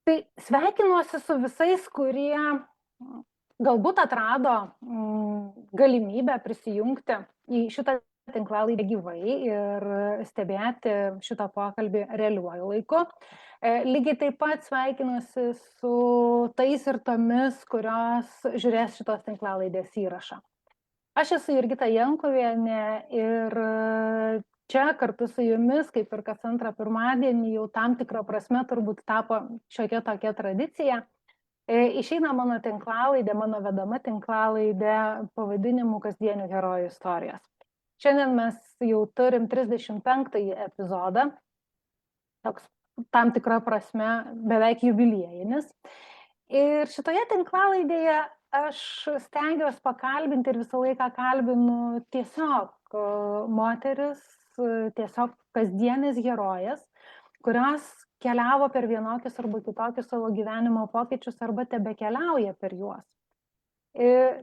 Tai sveikinuosi su visais, kurie galbūt atrado galimybę prisijungti į šitą tinklalaidę gyvai ir stebėti šitą pokalbį realiuoju laiku. Lygiai taip pat sveikinuosi su tais ir tomis, kurios žiūrės šitos tinklalaidės įrašą. Aš esu Jurgita Jankuvienė ir čia kartu su jumis, kaip ir kas antrą pirmadienį, jau tam tikrą prasme turbūt tapo šiokia tokia tradicija. Išeina mano tinklalaidė, mano vedama tinklalaidė pavadinimu Kasdienių herojų istorijos. Šiandien mes jau turim 35-ąjį epizodą, toks tam tikra prasme beveik jubiliejinis. Ir šitoje tinklalaidėje aš stengiuosi pakalbinti ir visą laiką kalbinu tiesiog moteris, tiesiog kasdienės herojės, kurios keliavo per vienokius arba kitokius savo gyvenimo pokyčius arba tebekeliauja per juos.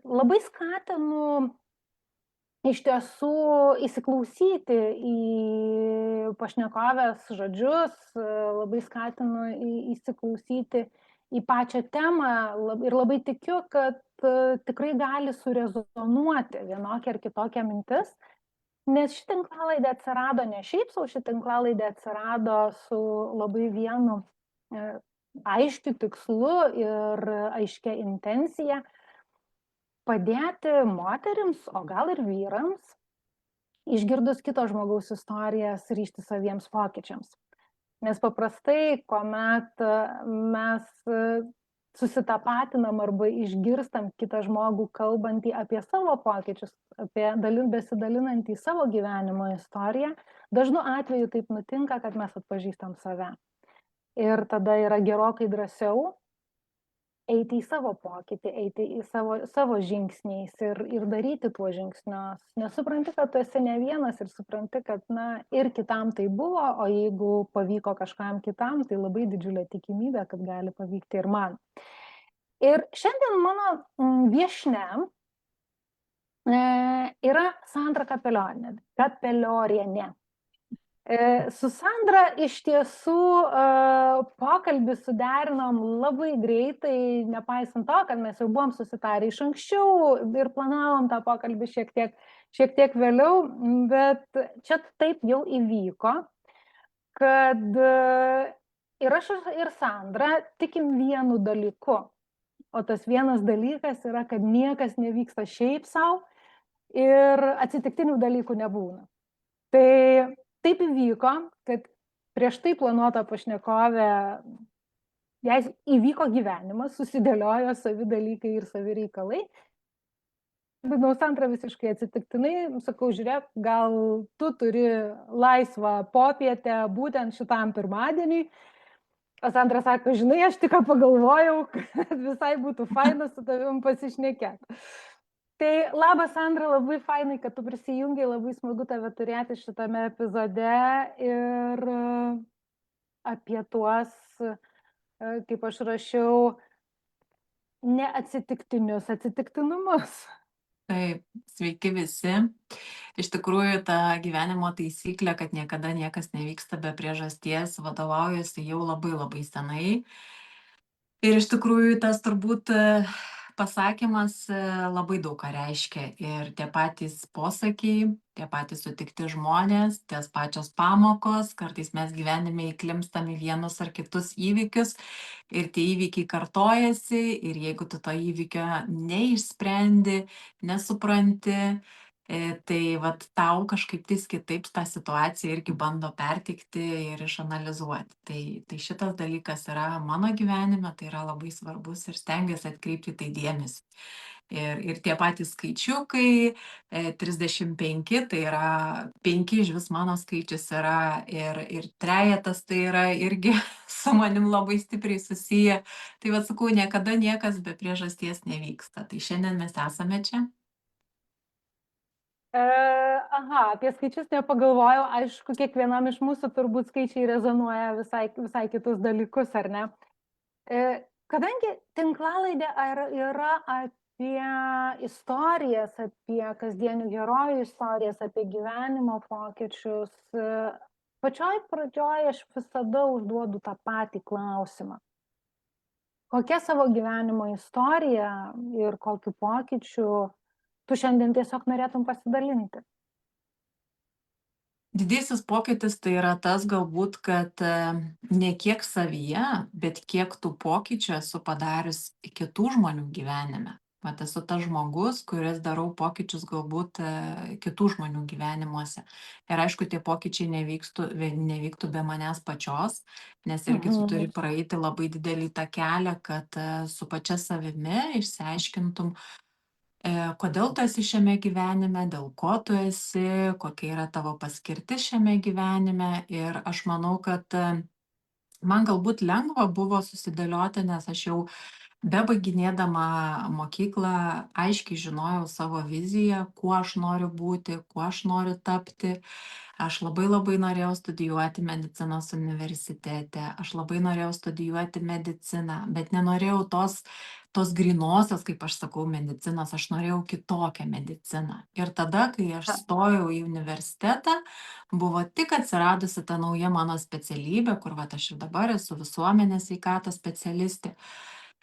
Labai skatinu iš tiesų įsiklausyti į pašnekovės žodžius, labai skatinu įsiklausyti į pačią temą ir labai tikiu, kad tikrai gali surezonuoti vienokia ar kitokia mintis, nes ši tinklalaidė atsirado ne šiaip sau, ši tinklalaidė atsirado su labai vienu aiškiu tikslu ir aiškia intencija padėti moterims, o gal ir vyrams, išgirdus kito žmogaus istorijas, ryžti saviems pokyčiams. Nes paprastai, kuomet mes susitapatinam arba išgirstam kitą žmogų kalbantį apie savo pokyčius, apie besidalinantį savo gyvenimo istoriją, dažnu atveju taip nutinka, kad mes atpažįstam save. Ir tada yra gerokai drąsiau eiti į savo pokytį, eiti į savo žingsniais ir daryti tuos žingsnius. Nes supranti, kad tu esi ne vienas ir supranti, kad ir kitam tai buvo, o jeigu pavyko kažkam kitam, tai labai didžiulė tikimybė, kad gali pavykti ir man. Ir šiandien mano viešnia yra Sandra Kapeliorienė. Su Sandra iš tiesų pokalbį suderinom labai greitai, nepaisant to, kad mes jau buvom susitarę iš anksčiau ir planavom tą pokalbį šiek tiek vėliau, bet čia taip jau įvyko, kad ir aš ir Sandra tikim vienu dalyku, o tas vienas dalykas yra, kad niekas nevyksta šiaip sau ir atsitiktinių dalykų nebūna. Tai taip įvyko, kad prieš tai planuota pašnekovė, jai įvyko gyvenimas, susidėliojo savi dalykai ir savi reikalai. Būdau Sandra visiškai atsitiktinai, sakau, žiūrėk, gal tu turi laisvą popietę būtent šitam pirmadieniui. O Sandra sako, žinai, aš tik pagalvojau, kad visai būtų faina su tavim pasišnekėti. Tai labas, Sandra, labai fainai, kad tu prisijungiai, labai smagu tave turėti šitame epizode ir apie tuos, kaip aš rašiau, neatsitiktinius atsitiktinumus. Taip, sveiki visi. Iš tikrųjų, ta gyvenimo taisyklė, kad niekada niekas nevyksta be priežasties, vadovaujasi jau labai labai senai. Ir iš tikrųjų tas turbūt pasakymas labai daug ką reiškia. Ir tie patys posakiai, tie patys sutikti žmonės, ties pačios pamokos, kartais mes gyvenime įklimpstam į vienus ar kitus įvykius ir tie įvykiai kartojasi ir jeigu tu to įvykio neišsprendi, nesupranti, tai vat tau kažkaip tais kitaip tą situaciją irgi bando perteikti ir išanalizuoti. Tai šitas dalykas yra mano gyvenime, tai yra labai svarbus ir stengiuosi atkreipti tai dėmesį. Ir tie patys skaičiukai, 35, tai yra 5 iš vis mano skaičius yra ir trejetas tai yra irgi su manim labai stipriai susiję. Tai vat sakau, niekada niekas be priežasties nevyksta. Tai šiandien mes esame čia. Apie skaičius nepagalvojau, aišku, kiekvienam iš mūsų turbūt skaičiai rezonuoja visai kitus dalykus, ar ne? Kadangi tinklalaidė yra apie istorijas, apie kasdienių herojų istorijas, apie gyvenimo pokyčius, pačioj pradžioj aš visada užduodu tą patį klausimą. Kokia savo gyvenimo istorija ir kokiu pokyčiu tu šiandien tiesiog norėtum pasidalinti? Didysis pokytis tai yra tas galbūt, kad ne kiek savyje, bet kiek tų pokyčių esu padarius kitų žmonių gyvenime. Vat esu tas žmogus, kuris darau pokyčius galbūt kitų žmonių gyvenimuose. Ir aišku, tie pokyčiai nevyktų be manęs pačios, nes irgi tu turi Mhm. praeiti labai didelį tą kelią, kad su pačia savimi išsiaiškintum, kodėl tu esi šiame gyvenime, dėl ko tu esi, kokia yra tavo paskirtis šiame gyvenime. Ir aš manau, kad man galbūt lengva buvo susidėlioti, nes aš jau bebaiginėdama mokyklą aiškiai žinojau savo viziją, kuo aš noriu būti, kuo aš noriu tapti. Aš labai labai norėjau studijuoti medicinos universitete, aš labai norėjau studijuoti mediciną, bet nenorėjau tos grynosios, kaip aš sakau, medicinos, aš norėjau kitokią mediciną. Ir tada, kai aš stojau į universitetą, buvo tik atsiradusi ta nauja mano specialybė, kur vat aš ir dabar esu visuomenės sveikatos specialistė.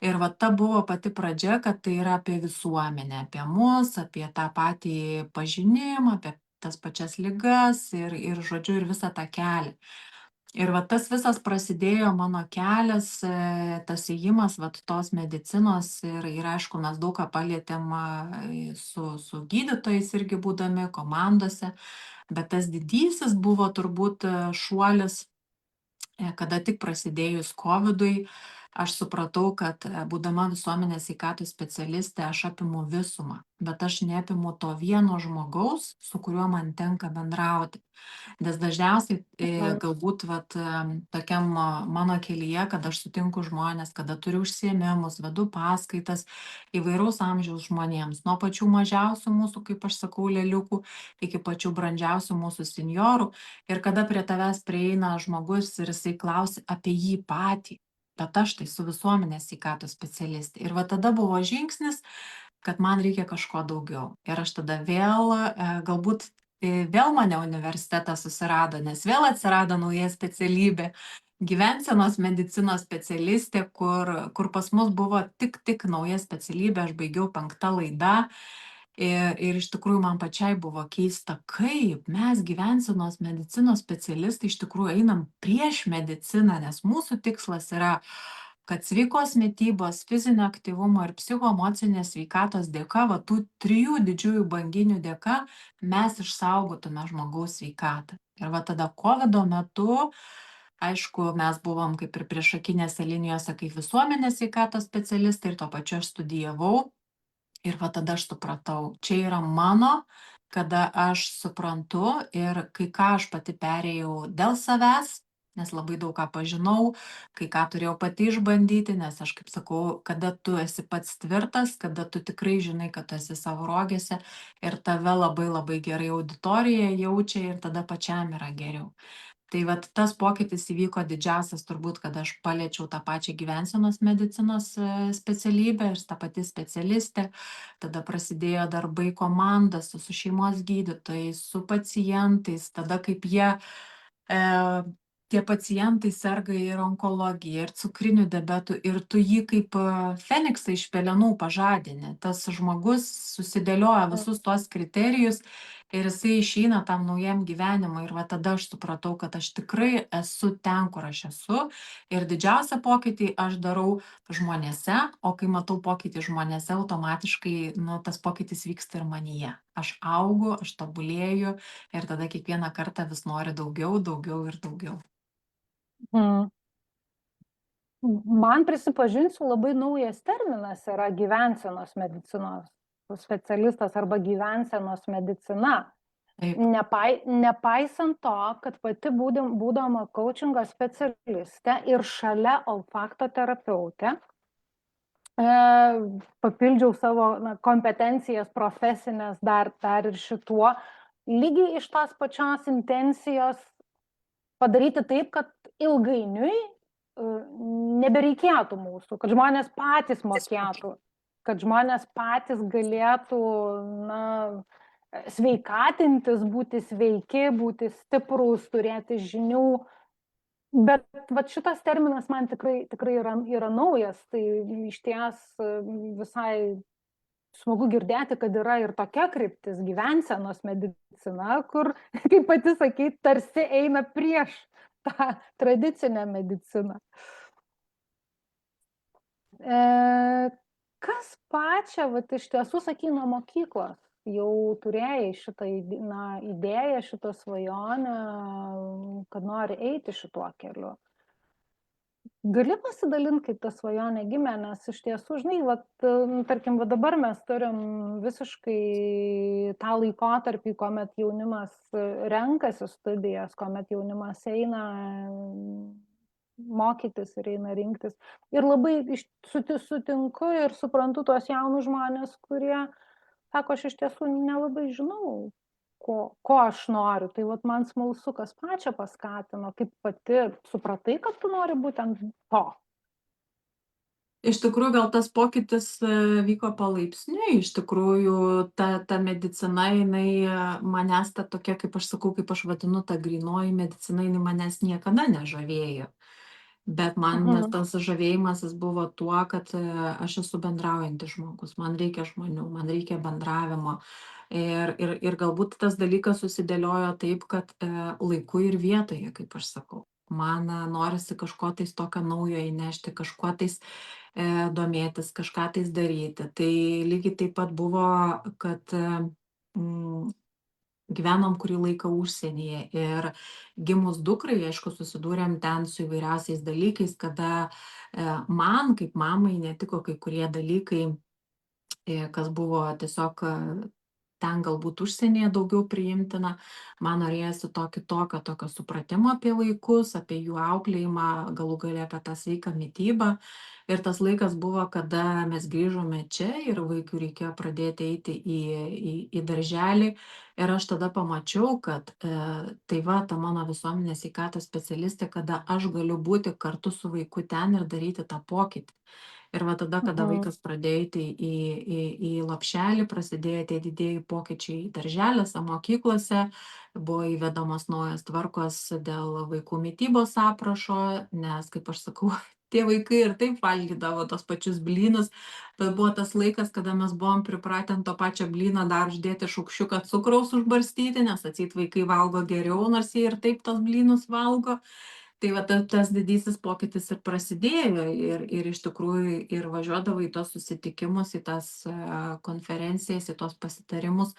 Ir va ta buvo pati pradžia, kad tai yra apie visuomenę, apie mus, apie tą patį pažinimą, apie tas pačias ligas ir žodžiu, ir visą tą kelią. Ir va tas visas prasidėjo mano kelias, tas ėjimas vat tos medicinos ir aišku, mes daug ką palietėm su gydytojais irgi būdami komandose, bet tas didysis buvo turbūt šuolis, kada tik prasidėjus Covidui, aš supratau, kad būdama visuomenės sveikatos specialistė, aš apimu visumą, bet aš neapimu to vieno žmogaus, su kuriuo man tenka bendrauti. Nes dažniausiai galbūt tokiam mano kelyje, kada aš sutinku žmonės, kada turiu užsiėmimus, vedu paskaitas įvairaus amžiaus žmonėms, nuo pačių mažiausių mūsų, kaip aš sakau, lėliukų, iki pačių brandžiausių mūsų senjorų. Ir kada prie tavęs prieina žmogus ir jisai klausia apie jį patį, bet aš tai su visuomenės sveikatos specialistė. Ir va tada buvo žingsnis, kad man reikia kažko daugiau. Ir aš tada vėl, galbūt vėl mane universitetas susirado, nes vėl atsirado nauja specialybė. Gyvensenos medicinos specialistė, kur pas mus buvo tik nauja specialybė, aš baigiau 5 laida. Ir iš tikrųjų man pačiai buvo keista, kaip mes gyvensenos medicinos specialistai iš tikrųjų einam prieš mediciną, nes mūsų tikslas yra, kad sveikos mitybos, fizinio aktyvumo ir psichoemocinės sveikatos dėka, va tų 3 didžiųjų banginių dėka, mes išsaugotume žmogaus sveikatą. Ir va tada COVID metu, aišku, mes buvom kaip ir priešakinėse linijose kaip visuomenės sveikatos specialistai ir tuo pačiu aš studijavau. Ir va tada aš supratau, čia yra mano, kada aš suprantu ir kai ką aš pati perėjau dėl savęs, nes labai daug ką pažinau, kai ką turėjau pati išbandyti, nes aš kaip sakau, kada tu esi pats tvirtas, kada tu tikrai žinai, kad tu esi savo rogėse ir tave labai labai gerai auditorija jaučia ir tada pačiam yra geriau. Tai vat tas pokytis įvyko didžiausias turbūt, kad aš paliečiau tą pačią gyvensenos medicinos specialybę ir ta pati specialistė. Tada prasidėjo darbai komandose su šeimos gydytojais, su pacientais, tada kaip e, tie pacientai serga ir onkologija, ir cukriniu diabetu, ir tu jį kaip feniksą iš pelenų pažadini. Tas žmogus susidėlioja visus tuos kriterijus ir jisai išeina tam naujam gyvenimui. Ir va tada aš supratau, kad aš tikrai esu ten, kur aš esu. Ir didžiausią pokytį aš darau žmonėse, o kai matau pokytį žmonėse, automatiškai tas pokytis vyksta ir manyje. Aš augu, aš tobulėju ir tada kiekvieną kartą vis noriu daugiau, daugiau ir daugiau. Mhm. Man prisipažinsiu, labai naujas terminas yra gyvensenos medicinos specialistas arba gyvensenos medicina. Taip, Nepaisant to, kad pati būdama coachingo specialistė ir šalia olfaktoterapeutė, papildžiau savo kompetencijas profesinės dar ir šituo, lygiai iš tos pačios intencijos padaryti taip, kad ilgainiui nebereikėtų mūsų, kad žmonės patys mokėtų, kad žmonės patys galėtų sveikatintis, būti sveiki, būti stiprūs, turėti žinių. Bet vat šitas terminas man tikrai yra naujas, tai išties visai smagu girdėti, kad yra ir tokia kryptis gyvensenos medicina, kur, kaip pati sakei, tarsi eina prieš tą tradicinę mediciną. Kas pačią, vat, iš tiesų, sakai, nuo mokyklos jau turėjai šitą idėją, šitą svajonę, kad nori eiti šituo keliu. Gali pasidalinti, kaip ta svajonė gimė, nes iš tiesų, žinai, vat, tarkim, va dabar mes turim visiškai tą laikotarpį, kuomet jaunimas renkasi studijas, kuomet jaunimas eina mokytis ir eina rinktis. Ir labai sutinku ir suprantu tuos jaunus žmonės, kurie sako, aš iš tiesų nelabai žinau, ko aš noriu. Tai vat man smalsu, kas pačią paskatino, kaip pati supratai, kad tu nori būtent to. Iš tikrųjų, gal tas pokytis vyko palaipsniui, iš tikrųjų, ta medicina, jinai manęs ta tokia, kaip aš sakau, kaip aš vadinu, ta grynoji medicina, jinai manęs niekada nežavėjo. Bet man tas žavėjimasis buvo tuo, kad aš esu bendraujantis žmogus, man reikia žmonių, man reikia bendravimo. Ir galbūt tas dalykas susidėliojo taip, kad laiku ir vietoje, kaip aš sakau. Man norisi kažko tais tokio naujo įnešti, kažkuo tais domėtis, kažką tais daryti. Tai lygiai taip pat buvo, kad gyvenom kurį laiką užsienyje ir gimus dukrai, aišku, susidūrėm ten su įvairiausiais dalykais, kada man kaip mamai netiko kai kurie dalykai, kas buvo tiesiog ten galbūt užsienyje daugiau priimtina. Man norėjosi tokio supratimo apie vaikus, apie jų auklėjimą, galų gale apie tą sveiką mitybą. Ir tas laikas buvo, kada mes grįžome čia ir vaikui reikėjo pradėti eiti į darželį. Ir aš tada pamačiau, kad tai va, ta mano visuomenės sveikatos specialistė, kada aš galiu būti kartu su vaiku ten ir daryti tą pokytį. Ir va tada, kada vaikas pradėjo eiti į lopšelį, prasidėjo tie didieji pokyčiai darželiuose, mokyklose, buvo įvedamos naujos tvarkos dėl vaikų mitybos aprašo, nes, kaip aš sakau, tie vaikai ir taip valgydavo tos pačius blynus, bet buvo tas laikas, kada mes buvom pripratę ant to pačio blyno dar uždėti šaukščiuką cukraus užbarstyti, nes atseit vaikai valgo geriau, nors jie ir taip tos blynus valgo. Tai va tas didysis pokytis ir prasidėjo ir iš tikrųjų ir važiuodavau į tos susitikimus, į tas konferencijas, į tos pasitarimus,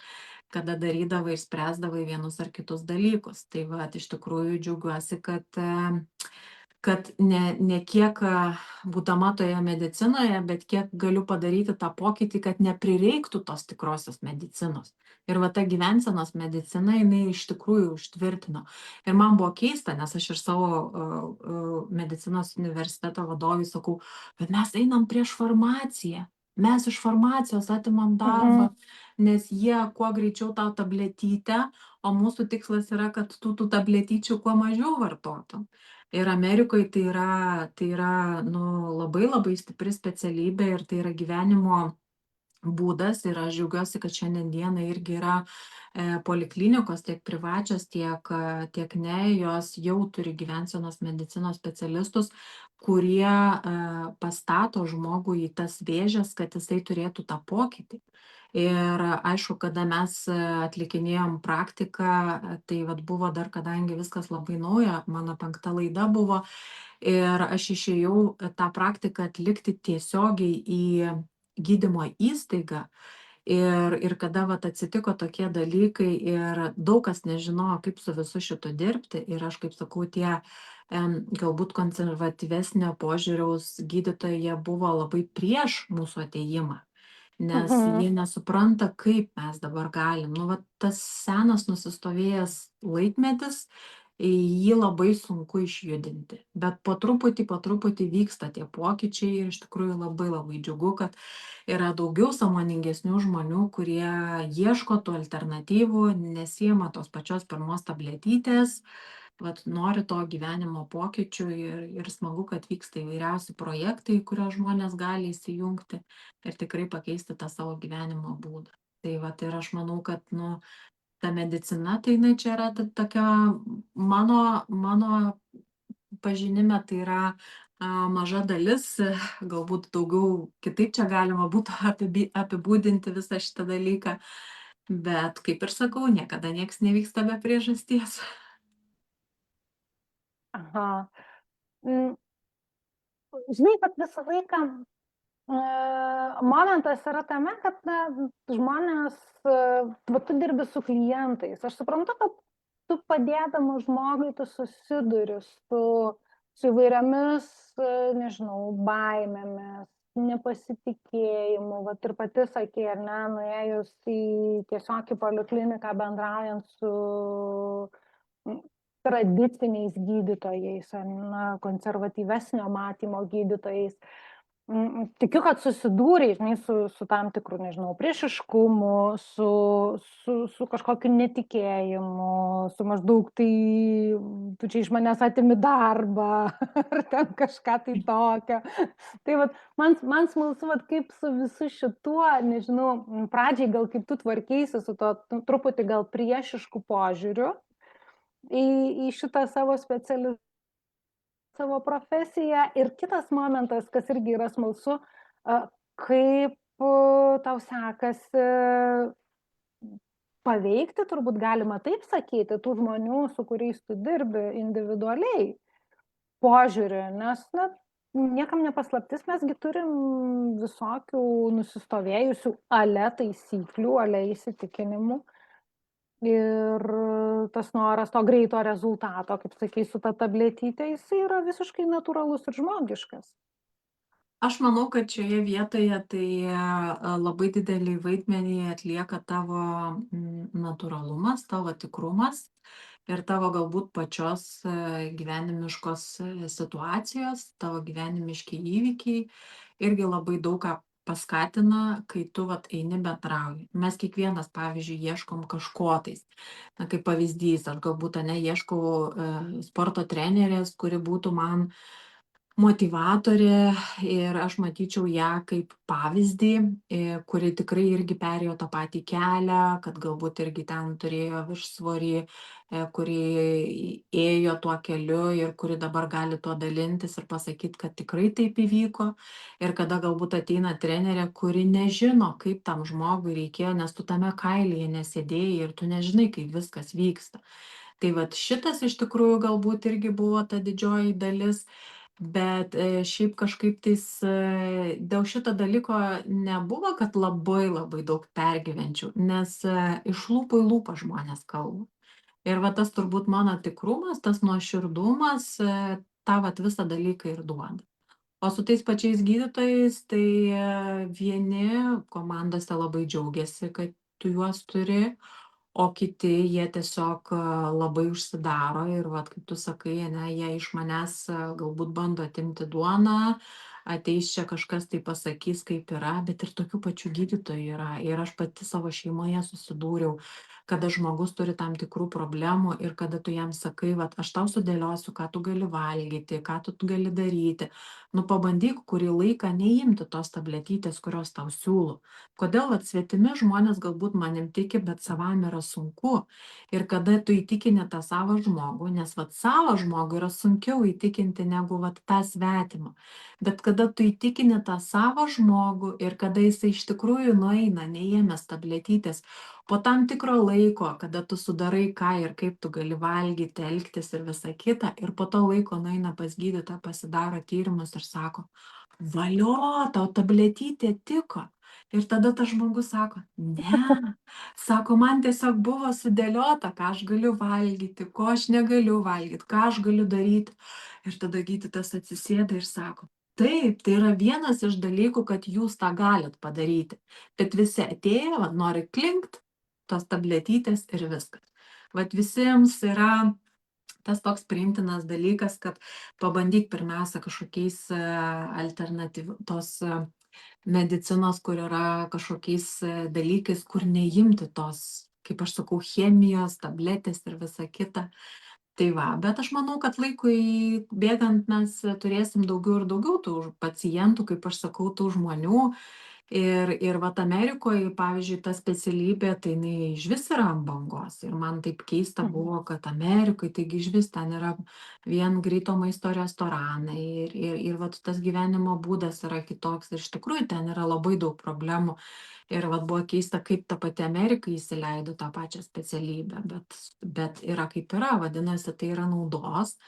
kada darydavai ir spręsdavai vienus ar kitus dalykus. Tai va, iš tikrųjų džiaugiuosi, kad ne kiek būdama toje medicinoje, bet kiek galiu padaryti tą pokytį, kad neprireiktų tos tikrosios medicinos. Ir va ta gyvensenos medicina, jinai iš tikrųjų užtvirtino. Ir man buvo keista, nes aš ir savo medicinos universiteto vadovui sakau, bet mes einam prieš farmaciją. Mes iš farmacijos atimam darbą, nes jie kuo greičiau tau tabletytę, o mūsų tikslas yra, kad tų tabletyčių kuo mažiau vartotum. Ir Amerikoje tai yra nu, labai labai stipri specialybė ir tai yra gyvenimo būdas. Ir aš džiaugiuosi, kad šiandien dieną irgi yra poliklinikos, tiek privačios, tiek ne, jos jau turi gyvensenos medicinos specialistus, kurie pastato žmogų į tas vėžes, kad jisai turėtų tą pokytį. Ir aišku, kada mes atlikinėjom praktiką, tai vat buvo dar, kadangi viskas labai nauja, mano 5. laida buvo, ir aš išėjau tą praktiką atlikti tiesiogiai į gydymo įstaigą. Ir kada vat atsitiko tokie dalykai ir daug kas nežinojo, kaip su visu šitu dirbti, ir aš, kaip sakau, tie galbūt konservatyvesnio požiūriaus gydytojai, jie buvo labai prieš mūsų atėjimą, nes jie nesupranta, kaip mes dabar galim. Nu, va, tas senas nusistovėjęs laikmetis, jį labai sunku išjudinti. Bet po truputį vyksta tie pokyčiai ir iš tikrųjų labai labai džiugu, kad yra daugiau sąmoningesnių žmonių, kurie ieško tų alternatyvų, nesiima tos pačios pirmos tabletytės, vat nori to gyvenimo pokyčių ir smagu, kad vyksta įvairiausi projektai, į kuriuos žmonės gali įsijungti ir tikrai pakeisti tą savo gyvenimo būdą. Tai vat ir aš manau, kad nu, ta medicina, tai jinai čia yra tokia mano pažinime tai yra maža dalis, galbūt daugiau kitaip čia galima būtų apibūdinti visą šitą dalyką, bet kaip ir sakau, niekada nieks nevyksta be priežasties. Aha. Mm, Žinai, kad visą laiką momentas yra tame, kad na, žmonės, va, tu dirbi su klientais. Aš suprantu, kad tu padėdama žmogui, tu susiduri su įvairiamis, nežinau, baimėmis, nepasitikėjimu. Vat ir pati sakė, ar ne, nuėjus tiesiog į polikliniką bendraujant su tradiciniais gydytojais, ar na, konservatyvesnio matymo gydytojais. Tikiu, kad susidūrei, žinai, su tam tikru, nežinau, priešiškumu, su kažkokiu netikėjimu, su maždaug tai tu čia iš manęs atimi darbą, ar ten kažką tai tokio. Tai vat, man smalsu, vat, kaip su visu šituo, nežinau, pradžiai gal kaip tu tvarkeisi su to truputį gal priešišku požiūriu į šitą savo specializaciją, savo profesiją. Ir kitas momentas, kas irgi yra smalsu, kaip tau sekasi paveikti, turbūt galima taip sakyti, tų žmonių, su kuriais tu dirbi individualiai požiūrį, nes na, niekam nepaslaptis, mesgi turim visokių nusistovėjusių ale taisyklių, ale įsitikinimų. Ir tas noras to greito rezultato, kaip sakai, su ta tabletyte, jis yra visiškai natūralus ir žmogiškas. Aš manau, kad šioje vietoje tai labai didelį vaidmenį atlieka tavo natūralumas, tavo tikrumas ir tavo galbūt pačios gyvenimiškos situacijos, tavo gyvenimiški įvykiai irgi labai daug ką paskatina, kai tu vat eini bendrauji. Mes kiekvienas, pavyzdžiui, ieškom kažko tais. Na, kaip pavyzdys, aš galbūt ieškau sporto trenerės, kuri būtų man motyvatorė ir aš matyčiau ją kaip pavyzdį, kuri tikrai irgi perėjo tą patį kelią, kad galbūt irgi ten turėjo viršsvorį, kuri ėjo tuo keliu ir kuri dabar gali tuo dalintis ir pasakyti, kad tikrai taip įvyko. Ir kada galbūt ateina trenerė, kuri nežino, kaip tam žmogui reikėjo, nes tu tame kailyje nesėdėjai ir tu nežinai, kaip viskas vyksta. Tai vat šitas iš tikrųjų galbūt irgi buvo ta didžioji dalis. Bet šiaip kažkaip tais dėl šito dalyko nebuvo, kad labai labai daug pergyvenčiau, nes iš lūpų į lūpą žmonės kalba. Ir va tas turbūt mano tikrumas, tas nuoširdumas tą vat visą dalyką ir duoda. O su tais pačiais gydytojais, tai vieni komandose labai džiaugiasi, kad tu juos turi, o kiti jie tiesiog labai užsidaro ir vat kaip tu sakai, ane, jie iš manęs galbūt bando atimti duoną, ateis čia kažkas tai pasakys, kaip yra, bet ir tokių pačių gydytojų yra. Ir aš pati savo šeimoje susidūriau, kada žmogus turi tam tikrų problemų ir kada tu jam sakai, vat aš tau sudėliosiu, ką tu gali valgyti, ką tu gali daryti. Nu pabandyk kurį laiką neimti tos tabletytės, kurios tau siūlo. Kodėl vat svetimi žmonės galbūt manim tiki, bet savam yra sunku. Ir kada tu įtikini tą savo žmogų, nes vat savo žmogų yra sunkiau įtikinti negu vat tą svetimą. Bet kada tu įtikini tą savo žmogų ir kada jisai iš tikrųjų nueina, neėmęs tabletytės, po tam tikro laiko, kada tu sudarai ką ir kaip tu gali valgyti, elgtis ir visa kita, ir po to laiko nueina pas gydytoją, pasidaro tyrimus ir sako, valio, tau tabletytė tiko. Ir tada tas žmogus sako, ne, sako, man tiesiog buvo sudėliota, ką aš galiu valgyti, ko aš negaliu valgyti, ką aš galiu daryti. Ir tada gydytojas atsisėda ir sako, taip, tai yra vienas iš dalykų, kad jūs tą galit padaryti. Bet visi atėję, vat, nori klinkt, tos tabletytės ir viskas. Vat visiems yra tas toks priimtinas dalykas, kad pabandyk pirmiausia kažkokiais alternatyvios medicinos, kur yra kažkokiais dalykais, kur neimti tos, kaip aš sakau, chemijos, tabletės ir visa kita. Tai va, bet aš manau, kad laikui bėgant mes turėsim daugiau ir daugiau tų pacientų, kaip aš sakau, tų žmonių. Ir vat Amerikoje, pavyzdžiui, ta specialybė, tai jinai išvis yra ant bangos. Ir man taip keista buvo, kad Amerikoje, taigi išvis ten yra vien greito maisto restoranai ir vat tas gyvenimo būdas yra kitoks. Ir iš tikrųjų ten yra labai daug problemų. Ir vat buvo keista, kaip ta pati Amerika įsileido tą pačią specialybę, bet yra kaip yra, vadinasi, tai yra naudos.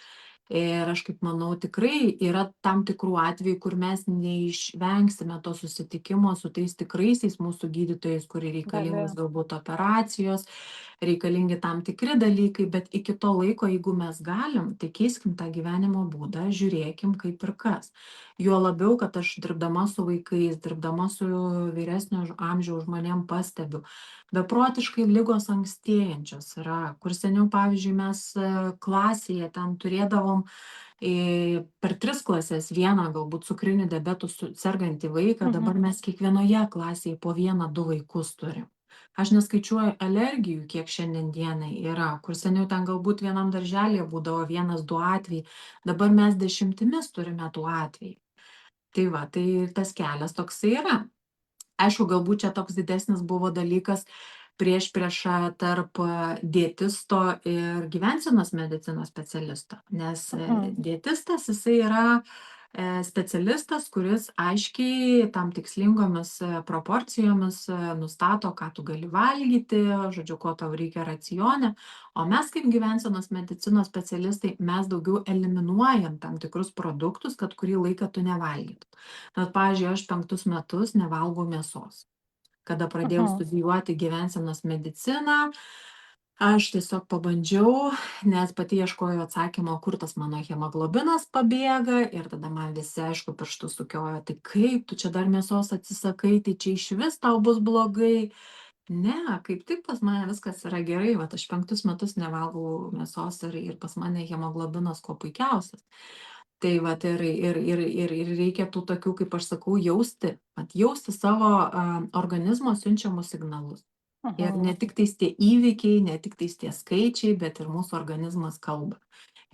Ir aš kaip manau, tikrai yra tam tikrų atvejų, kur mes neišvengsime to susitikimo su tais tikraisiais mūsų gydytojais, kurie reikalingos galbūt operacijos, reikalingi tam tikri dalykai, bet iki to laiko, jeigu mes galim, tai keiskim tą gyvenimo būdą, žiūrėkim kaip ir kas. Juo labiau, kad aš dirbdama su vaikais, dirbdama su vyresnio amžiaus žmonėm pastebiu, beprotiškai ligos ankstėjančios yra, kur seniau, pavyzdžiui, mes klasėje ten turėdavom per 3 klases vieną galbūt cukriniu diabetu sergantį vaiką, dabar mes kiekvienoje klasėje po 1-2 vaikus turim. Aš neskaičiuoju alergijų, kiek šiandien dienai yra, kur seniau ten galbūt vienam darželėje būdavo 1-2 atvejai, dabar mes dešimtimis turime tų atvejų. Tai va, tai tas kelias toksai yra. Aišku, galbūt čia toks didesnis buvo dalykas priešprieša tarp dietisto ir gyvensenos medicinos specialisto, nes dietistas jisai yra specialistas, kuris aiškiai tam tikslingomis proporcijomis nustato, ką tu gali valgyti, žodžiu, ko tau reikia racione, o mes kaip gyvensenos medicinos specialistai, mes daugiau eliminuojam tam tikrus produktus, kad kurį laiką tu nevalgytum. Bet, pavyzdžiui, aš 5 metus nevalgau mėsos. Kada pradėjau studijuoti gyvensenos mediciną, aš tiesiog pabandžiau, nes pati ieškojau atsakymo, kur tas mano hemoglobinas pabėga ir tada man visi, aišku, pirštus sukiojo, tai kaip tu čia dar mėsos atsisakai, tai čia išvis tau bus blogai. Ne, kaip tik pas mane viskas yra gerai, vat aš 5 metus nevalgau mėsos ir pas mane hemoglobinas kuo puikiausias. Tai vat ir reikia tų tokių, kaip aš sakau, jausti savo organizmo siunčiamus signalus. Ir ne tik tais tie įvykiai, ne tik tais tie skaičiai, bet ir mūsų organizmas kalba.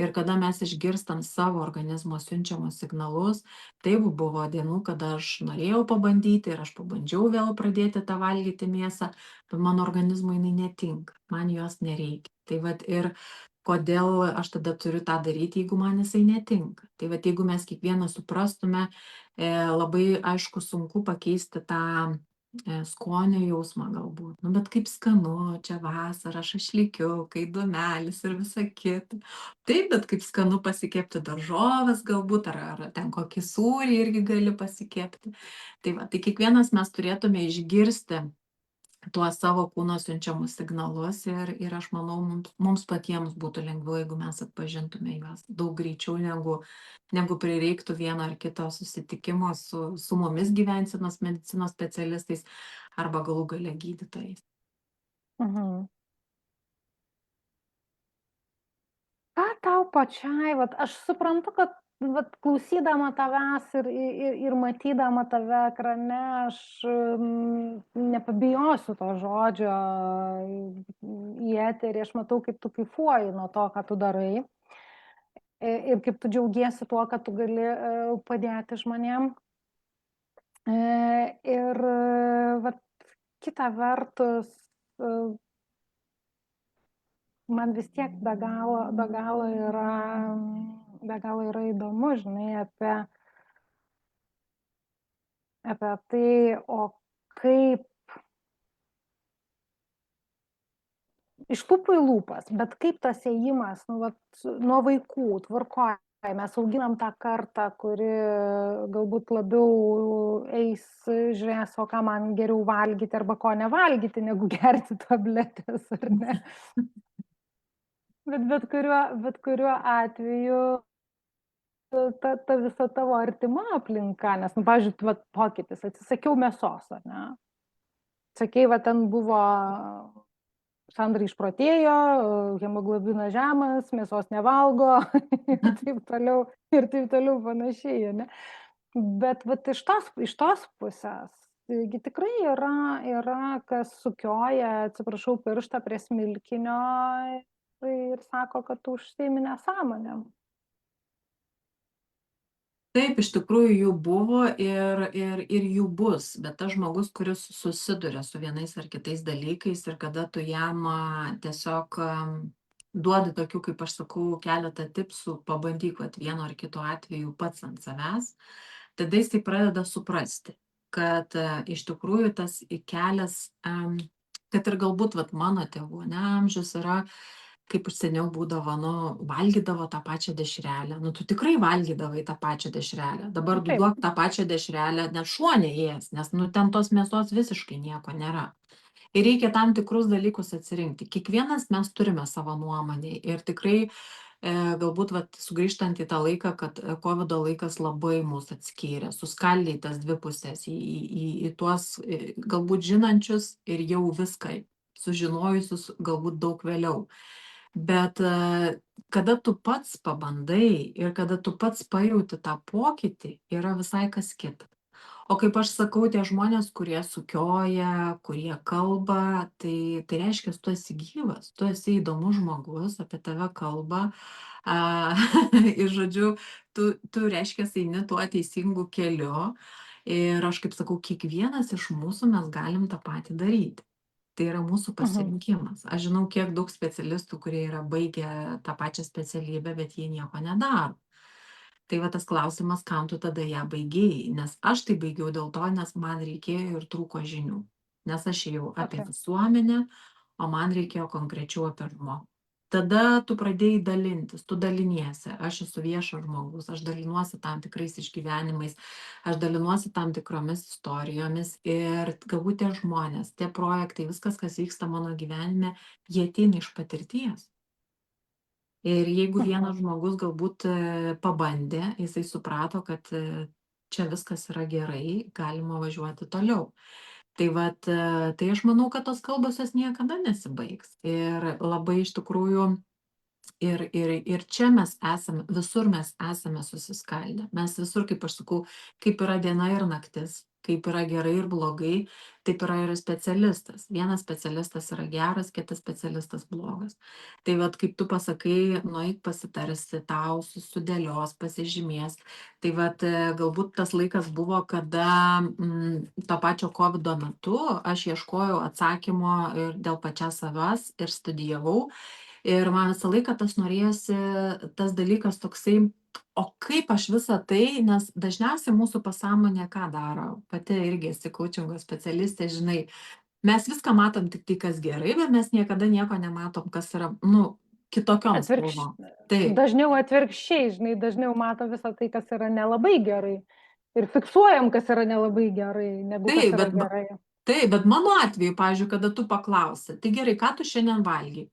Ir kada mes išgirstam savo organizmo siunčiamus signalus, taip buvo dienų, kada aš norėjau pabandyti ir aš pabandžiau vėl pradėti tą valgyti mėsą, bet mano organizmui jinai netinka, man jos nereikia. Tai vat ir kodėl aš tada turiu tą daryti, jeigu man jisai netinka. Tai vat jeigu mes kiekvienas suprastume, labai aišku sunku pakeisti tą skonio jausmą galbūt. Nu, bet kaip skanu, čia vasara, šašlykiukai, dūmelis ir visa kita. Taip, bet kaip skanu pasikepti daržoves galbūt, ar ten kokį sūrį irgi gali pasikepti. Tai va, tai kiekvienas mes turėtume išgirsti tuos savo kūno siunčiamus signalus ir aš manau, mums patiems būtų lengviau, jeigu mes atpažintume juos daug greičiau, negu prireiktų vieno ar kito susitikimo su mumis gyvensenos medicinos specialistais arba galų gale gydytojais. Ką tau pačiai, vat, aš suprantu, kad vat, klausydama tavęs ir matydama tave ekrane, aš nepabijosiu to žodžio į eterį, aš matau, kaip tu kaifuoji nuo to, ką tu darai ir kaip tu džiaugiesi tuo, kad tu gali padėti žmonėm. Ir vat, kita vertus, man vis tiek be galo yra įdomu, žinai, apie tai, o kaip iš lūpų į lūpas, bet kaip tas ėjimas, nu, vat, nuo vaikų, tvarkoja, mes auginam tą kartą, kuri galbūt labiau eis, žiūrės, o ką man geriau valgyti arba ko nevalgyti, negu gerti tabletės, ar ne? Bet kuriuo atveju ta visa tavo artima aplinka, nes, nu, pavyzdžiui, pokytis, atsisakiau mėsos, ar ne? Sakei, va, ten buvo Sandra išprotėjo, hemoglobinas žemas, mėsos nevalgo ir taip toliau panašiai, ne? Bet vat, iš tos pusės, taigi tikrai yra kas sukioja, atsiprašau, pirštą prie smilkinio ir sako, kad tu užsiimi nesąmonėm. Taip, iš tikrųjų jų buvo ir jų bus, bet tas žmogus, kuris susiduria su vienais ar kitais dalykais ir kada tu jam tiesiog duodi tokių, kaip aš sakau, keletą tipsų, pabandyk vat, vieno ar kito atveju pats ant savęs, tada jisai pradeda suprasti, kad iš tikrųjų tas kelias, kad ir galbūt vat, mano tėvų amžius yra kaip seniau būdavo, nu, valgydavo tą pačią dešrelę. Nu, tu tikrai valgydavai tą pačią dešrelę. Dabar tu Taip. duok tą pačią dešrelę, net šuo neės, nes, nu, ten tos mėsos visiškai nieko nėra. Ir reikia tam tikrus dalykus atsirinkti. Kiekvienas mes turime savo nuomonę ir tikrai galbūt vat, sugrįžtant į tą laiką, kad COVID laikas labai mus atskyrė, suskaldė į tas dvi pusės, į tuos galbūt žinančius ir jau viską sužinojusius galbūt daug vėliau. Bet kada tu pats pabandai ir kada tu pats pajauti tą pokytį, yra visai kas kita. O kaip aš sakau, tie žmonės, kurie sukioja, kurie kalba, tai reiškia, tu esi gyvas, tu esi įdomus žmogus, apie tave kalba. Ir žodžiu, tu reiškia, eini tuo teisingu keliu. Ir aš kaip sakau, kiekvienas iš mūsų mes galim tą patį daryti. Tai yra mūsų pasirinkimas. Aš žinau, kiek daug specialistų, kurie yra baigę tą pačią specialybę, bet jie nieko nedaro. Tai va tas klausimas, kam tu tada ją baigėjai, nes aš tai baigiau dėl to, nes man reikėjo ir trūko žinių. Nes aš jau apie Okay. visuomenę, o man reikėjo konkrečiau apie žmogų. Tada tu pradėjai dalintis, tu daliniesi, aš esu viešas žmogus, aš dalinuosi tam tikrais išgyvenimais, aš dalinuosi tam tikromis istorijomis ir galbūt tie žmonės, tie projektai, viskas, kas vyksta mano gyvenime, jie ateina iš patirties. Ir jeigu vienas žmogus galbūt pabandė, jisai suprato, kad čia viskas yra gerai, galima važiuoti toliau. Tai vat, tai aš manau, kad tos kalbos jos niekada nesibaigs. Ir labai iš tikrųjų ir čia mes esame, visur mes esame susiskaldę. Mes visur, kaip aš sakau, kaip yra diena ir naktis, kaip yra gerai ir blogai, taip yra ir specialistas. Vienas specialistas yra geras, kitas specialistas blogas. Tai vat, kaip tu pasakai, nueik pasitarsi, tau sudėlios, pasižymės. Tai vat, galbūt tas laikas buvo, kada to pačio COVID metu aš ieškojau atsakymo ir dėl pačios savęs ir studijavau. Ir man visą laiką tas norėjosi, tas dalykas toksai, o kaip aš visą tai, nes dažniausiai mūsų pasąmonė ką daro, pati irgi esi coachingo specialistė, žinai, mes viską matom tik tai, kas gerai, bet mes niekada nieko nematom, kas yra, nu, kitokiom spalvom. Taip, Dažniau atvirkščiai, žinai, dažniau mato visą tai, kas yra nelabai gerai. Ir fiksuojam, kas yra nelabai gerai, negu kas taip, yra gerai. taip, bet mano atveju, pavyzdžiui, kada tu paklausi, tai gerai, ką tu šiandien valgai?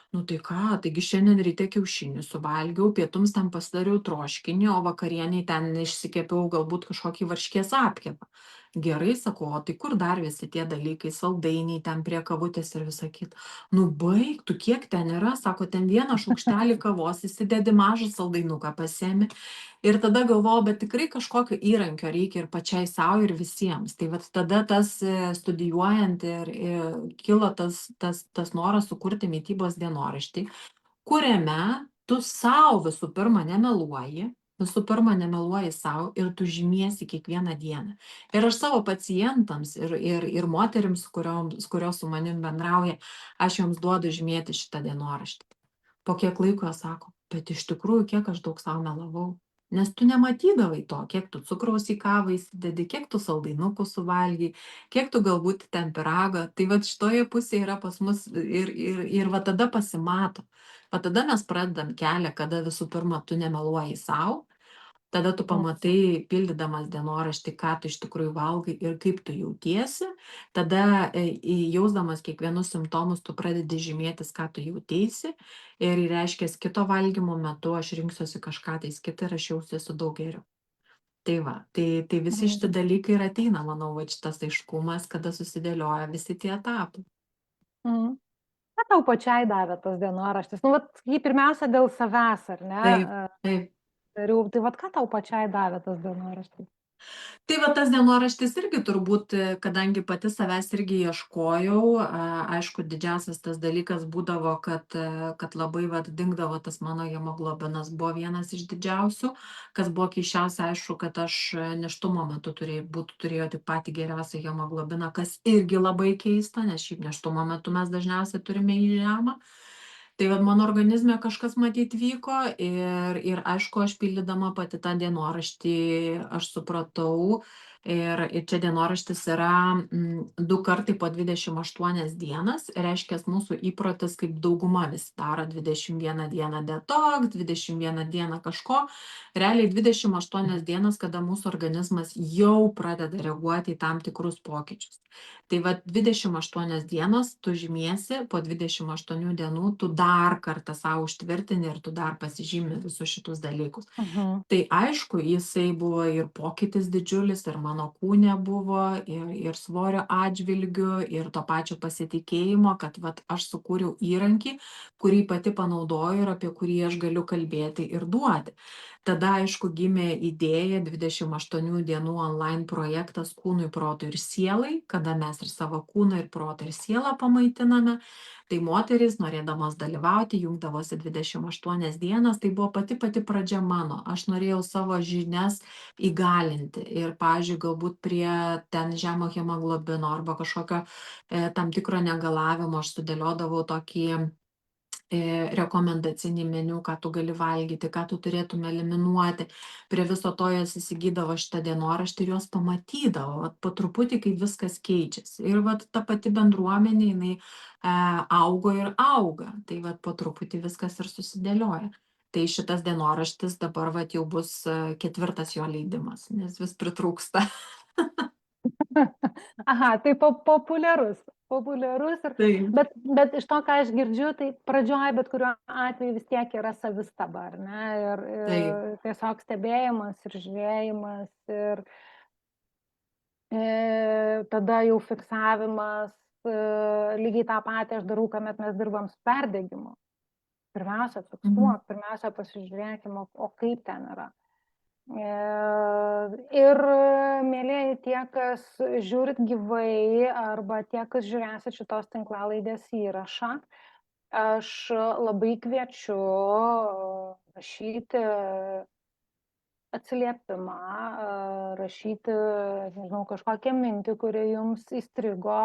Nu tai ką, taigi šiandien ryte kiaušinį suvalgiau, pietums ten pasidariau troškinį, o vakarieniai ten išsikepiau galbūt kažkokį varškės apkepą. Gerai, sakau, o tai kur dar visi tie dalykai, saldainiai ten prie kavutės ir visa kita. Nu baig, tu kiek ten yra, sako, ten vieną šaukštelį kavos, įsidedi mažą saldainuką pasiemi. Ir tada galvojau, bet tikrai kažkokio įrankio reikia ir pačiai sau ir visiems. Tai vat tada tas studijuojant ir kilo tas noras sukurti mitybos dienoraštį, kuriame tu sau visų pirma nemeluoji, sau ir tu žymiesi kiekvieną dieną. Ir aš savo pacientams ir moterims, kurios su manim bendrauja, aš joms duodu žymėti šitą dienoraštį. Po kiek laiko jos sako, bet iš tikrųjų, kiek aš daug sau melavau. Nes tu nematydavai to, kiek tu cukraus į kavą įsidedi, kiek tu saldainukų suvalgiai, kiek tu galbūt ten pyrago. Tai va šitoje pusėje yra pas mus ir va tada pasimato. Va tada mes pradedam kelią, kada visų pirma tu nemeluoji sau, tada tu pamatai, pildydamas dienoraštį, ką tu iš tikrųjų valgai ir kaip tu jautiesi, tada jausdamas kiekvienus simptomus tu pradedi žymėtis, ką tu jauteisi ir reiškia, kito valgymo metu aš rinksiuosi kažką tais kitą ir aš jausiuosi daug geriau. Tai va, tai visi šitie dalykai ir ateina, manau, va šitas aiškumas, kada susidėlioja visi tie etapai. Ką tau pačiai davė tas dienoraštis? Nu, vat, jį pirmiausia dėl savęs, ar ne? Taip, taip. Dariau, tai vat, ką tau pačiai davė tas dienoraštis? Tai va tas dienoraštis irgi turbūt, kadangi pati savęs irgi ieškojau, aišku, didžiausias tas dalykas būdavo, kad labai vat dingdavo tas mano hemoglobinas, buvo vienas iš didžiausių, kas buvo keisčiausia, aišku, kad aš nėštumo metu turėjau tik patį geriausią hemoglobiną, kas irgi labai keista, nes šiaip nėštumo metu mes dažniausiai turime jį žemą. Tai vat mano organizme kažkas matyt vyko ir aišku, aš pildydama pati tą dienoraštį, aš supratau, ir čia dienoraštis yra 2 kartai po 28 dienas, reiškia mūsų įprotis, kaip dauguma visi daro, 21 dieną detoks, 21 dieną kažko, realiai 28 dienas, kada mūsų organizmas jau pradeda reaguoti į tam tikrus pokyčius. Tai vat 28 dienos tu žymiesi, po 28 dienų tu dar kartą sau užtvirtini ir tu dar pasižymi visus šitus dalykus. Tai aišku, jisai buvo ir pokytis didžiulis, ir mano kūne buvo, ir svorio atžvilgiu, ir to pačio pasitikėjimo, kad vat aš sukūriau įrankį, kurį pati panaudoju ir apie kurį aš galiu kalbėti ir duoti. Tada, aišku, gimė idėja 28 dienų online projektas kūnui, protui ir sielai, kada mes ir savo kūną, ir protą, ir sielą pamaitiname. Tai moterys, norėdamos dalyvauti, jungdavosi 28 dienas, tai buvo pati pradžia mano. Aš norėjau savo žinias įgalinti ir, pavyzdžiui, galbūt prie ten žemo hemoglobino arba kažkokio tam tikro negalavimo aš sudėliodavau tokį rekomendacinį meniu, ką tu gali valgyti, ką tu turėtum eliminuoti. Prie viso to jos įsigydavo šitą dienoraštį ir jos pamatydavo, vat, po truputį, kaip viskas keičiasi. Ir vat, ta pati bendruomenė, jinai augo ir auga. Tai vat, po truputį viskas ir susidėlioja. Tai šitas dienoraštis dabar vat, jau bus 4. jo leidimas, nes vis pritrūksta. Aha, tai populiarus. Ir, Taip. bet iš to, ką aš girdžiu, tai pradžioje bet kuriuo atveju vis tiek yra savistaba, ar ne? Ir tiesiog stebėjimas ir žiūrėjimas ir tada jau fiksavimas, lygiai tą patį aš darau, kuomet mes dirbam su perdegimu. Pirmiausia, fiksuok, pirmiausia, pasižiūrėkime, o kaip ten yra. Ir, mėlyjeji, tie, kas žiūrit gyvai arba tie, kas žiūrėsit šitos tinklalaidės įrašą, aš labai kviečiu rašyti atsiliepimą, rašyti, nežinau, kažkokią mintį, kuri jums įstrigo,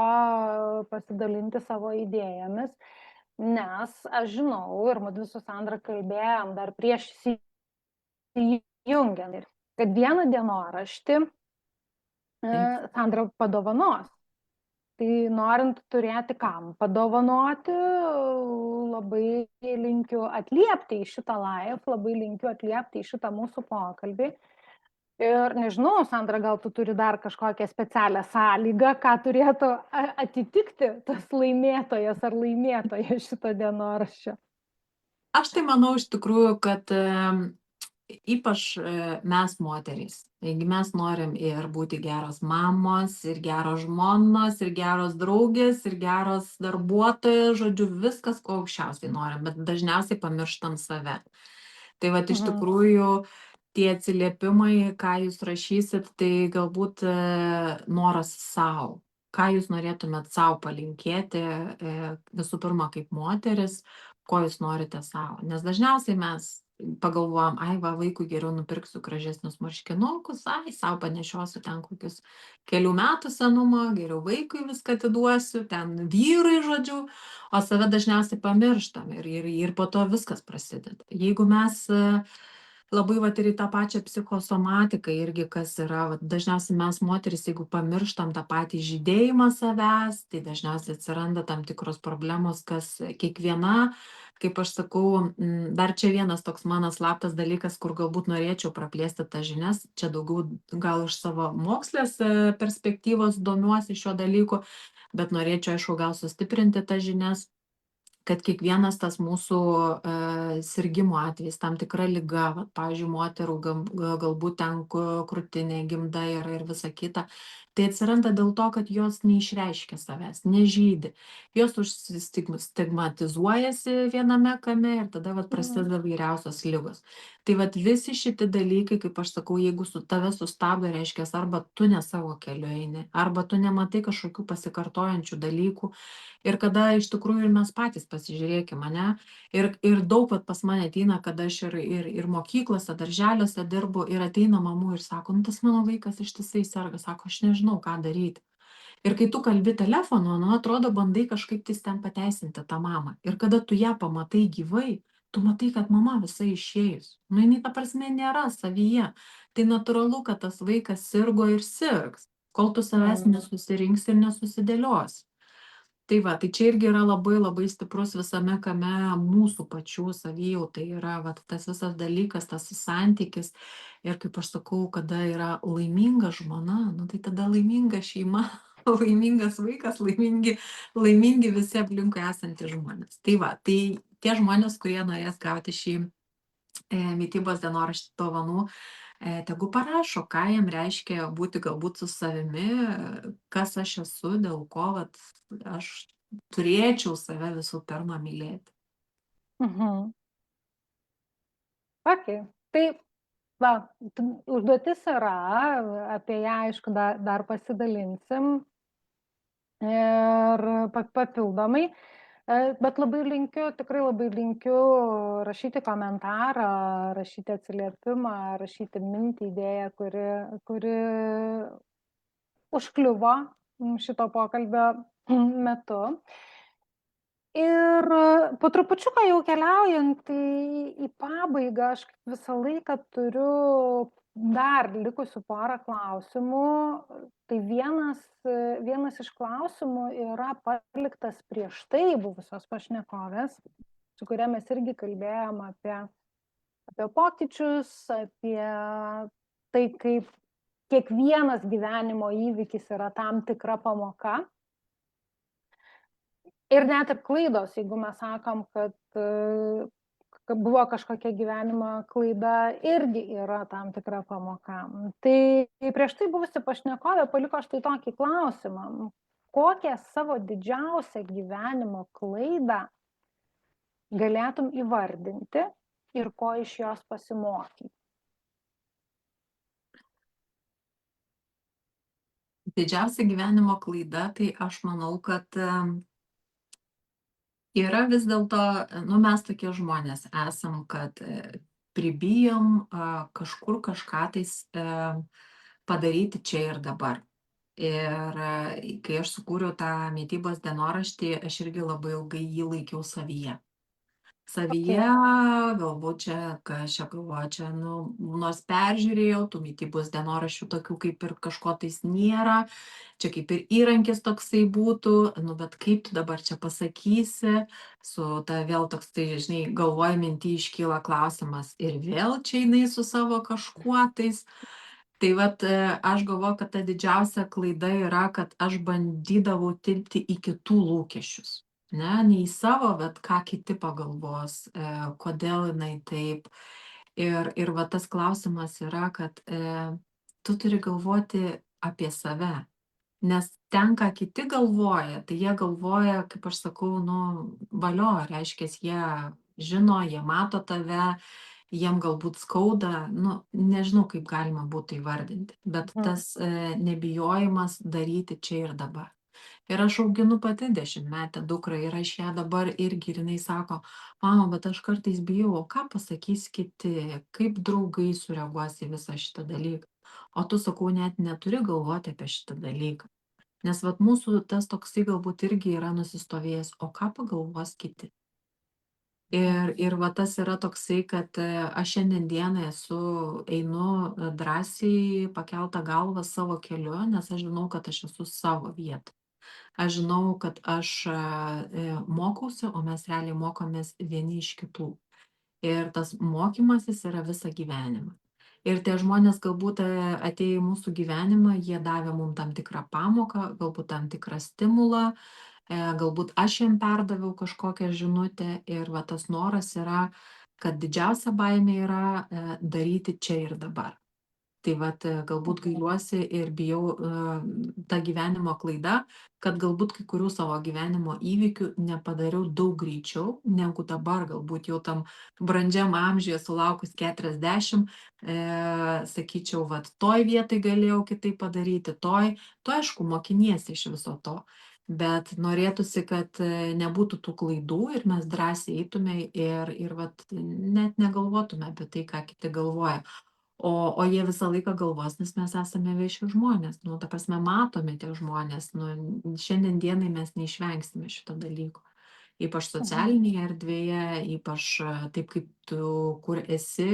pasidalinti savo idėjomis, nes aš žinau, ir mudvi su Sandra kalbėjom dar prieš įsijungiant, kad vieną dienoraštį Sandra padovanos. Tai norint turėti kam padovanoti, labai linkiu atliepti į šitą live, labai linkiu atliepti į šitą mūsų pokalbį. Ir nežinau, Sandra, gal tu turi dar kažkokią specialią sąlygą, ką turėtų atitikti tas laimėtojas ar laimėtoja šito dienoraščio. Aš tai manau iš tikrųjų, kad ypač mes moterys, jeigu mes norim ir būti geros mamos, ir geros žmonos, ir geros draugės, ir geros darbuotojos, žodžiu, viskas, ko aukščiausiai norim, bet dažniausiai pamirštam save. Tai vat iš tikrųjų tie atsiliepimai, ką jūs rašysit, tai galbūt noras savo. Ką jūs norėtumėt savo palinkėti, visų pirma, kaip moteris, ko jūs norite savo. Nes dažniausiai mes pagalvojam, ai va, vaikui geriau nupirksiu gražesnius marškinukus, ai, savo panešiosiu ten kokius kelių metų senumo, geriau vaikui viską atiduosiu, ten vyrui, žodžiu, o save dažniausiai pamirštam ir po to viskas prasideda. Jeigu mes labai vat ir į tą pačią psichosomatiką irgi, kas yra, vat, dažniausiai mes moteris, jeigu pamirštam tą patį žydėjimą savęs, tai dažniausiai atsiranda tam tikros problemos, kas kiekviena, kaip aš sakau, dar čia vienas toks mano slaptas dalykas, kur galbūt norėčiau praplėsti tas žinias, čia daugiau gal iš savo mokslės perspektyvos domiuosi šiuo dalyku, bet norėčiau, aišku, gal sustiprinti tas žinias. kad kiekvienas tas mūsų sirgimo atvejis, tam tikra liga, vat, pavyzdžiui, moterų galbūt ten krūtinė, gimda yra ir visa kita, tai atsiranda dėl to, kad jos neišreiškia savęs, nežydi. Jos užsistigmatizuojasi viename kame ir tada vat, prasideda vairiausios ligos. Tai vat visi šitie dalykai, kaip aš sakau, jeigu su tave sustabdo, reiškia, arba tu ne savo keliu eini, arba tu nematai kažkokių pasikartojančių dalykų. Ir kada iš tikrųjų ir mes patys pasižiūrėkim ane, ir daug vat pas mane ateina, kad aš ir mokyklose, darželiuose dirbu ir ateina mamų ir sako, nu tas mano vaikas ištisai serga, sako, aš nežinau, ką daryti. Ir kai tu kalbi telefonu, nu atrodo, bandai kažkaip tais ten pateisinti tą mamą. Ir kada tu ją pamatai gyvai, tu matai, kad mama visai išėjus. Nu, jinai ta prasme nėra savyje. Tai natūralu, kad tas vaikas sirgo ir sirgs, kol tu savęs nesusirinksi ir nesusidėliosi. Tai va, tai čia irgi yra labai labai stiprus visame kame mūsų pačių savijautai, yra vat, tas visas dalykas, tas santykis. Ir kaip aš sakau, kada yra laiminga žmona, nu, tai tada laiminga šeima, laimingas vaikas, laimingi visi aplinkui esantys žmonės. Tai va, tai tie žmonės, kurie norės gauti šį mitybos dienoraštį dovanų, tegu parašo, ką jam reiškia būti galbūt su savimi, kas aš esu, dėl ko vat, aš turėčiau save visų pirma mylėti. Ok, tai va, užduotis yra, apie ją aišku dar pasidalinsim ir papildomai. Bet labai linkiu, tikrai labai linkiu rašyti komentarą, rašyti atsiliepimą, rašyti mintį, idėją, kuri užkliuvo šito pokalbio metu. Ir po trupučiuką jau keliaujant į pabaigą, aš visą laiką turiu dar likusių porą klausimų. Tai vienas iš klausimų yra paliktas prieš tai buvusios pašnekovės, su kuria mes irgi kalbėjom apie pokyčius, apie tai, kaip kiekvienas gyvenimo įvykis yra tam tikra pamoka. Ir net ir klaidos, jeigu mes sakom, kad buvo kažkokia gyvenimo klaida, irgi yra tam tikra pamoka. Tai prieš tai buvusi pašnekovė paliko štai tokį klausimą. Kokią savo didžiausią gyvenimo klaidą galėtum įvardinti ir ko iš jos pasimokyti? Didžiausia gyvenimo klaida, tai aš manau, kad yra vis dėlto, nu mes tokie žmonės esam, kad pribijom kažkur kažką tais padaryti čia ir dabar. Ir kai aš sukūriau tą mitybos dienoraštį, aš irgi labai ilgai jį laikiau savyje. Savyje, galbūt čia, ką aš čia galvoju, čia, nu, nors peržiūrėjau, tų mitybos dienoraščių tokių kaip ir kažko tais nėra, čia kaip ir įrankis toksai būtų, nu, bet kaip tu dabar čia pasakysi, su ta vėl toks, tai, žinai, galvoj minty iškyla klausimas ir vėl čia jinai su savo kažkuo tais. Tai vat aš galvoju, kad ta didžiausia klaida yra, kad aš bandydavau tilpti į kitų lūkesčius. Ne į savo, bet ką kiti pagalvos, kodėl jinai taip. Ir va tas klausimas yra, kad tu turi galvoti apie save. Nes ten, ką kiti galvoja, tai jie galvoja, kaip aš sakau, nu, valio, reiškia, jie žino, jie mato tave, jiem galbūt skauda, nu, nežinau, kaip galima būtų įvardinti, bet tas nebijojimas daryti čia ir dabar. Ir aš auginu pati 10-metę dukrą ir aš ją dabar irgi ir jinai sako, mama, bet aš kartais bijau, o ką pasakys kiti, kaip draugai sureaguos į visą šitą dalyką. O tu, sakau, net neturi galvoti apie šitą dalyką. Nes vat mūsų tas toksai galbūt irgi yra nusistovėjęs, o ką pagalvos kiti. Ir va tas yra toksai, kad aš šiandien dieną einu drąsiai pakeltą galvą savo keliu, nes aš žinau, kad aš esu savo vietą. Aš žinau, kad aš mokausi, o mes realiai mokomės vieni iš kitų. Ir tas mokymasis yra visą gyvenimą. Ir tie žmonės galbūt atėję į mūsų gyvenimą, jie davė mums tam tikrą pamoką, galbūt tam tikrą stimulą, galbūt aš jam perdaviau kažkokią žinutę ir va tas noras yra, kad didžiausia baimė yra daryti čia ir dabar. Tai vat galbūt gailiuosi ir bijau ta gyvenimo klaida, kad galbūt kai kurių savo gyvenimo įvykių nepadariau daug greičiau, negu dabar galbūt jau tam brandžiam amžiuje sulaukus 40, sakyčiau, vat toj vietai galėjau kitaip padaryti, tu aišku mokiniesi iš viso to. Bet norėtųsi, kad nebūtų tų klaidų ir mes drąsiai eitume ir vat net negalvotume apie tai, ką kiti galvoja. O jie visą laiką galvos, nes mes esame vieši žmonės, nu, ta prasme, matomi tie žmonės, nu, šiandien dienai mes neišvengsime šito dalyko. Ypač socialinėje erdvėje, ypač taip, kaip tu, kur esi,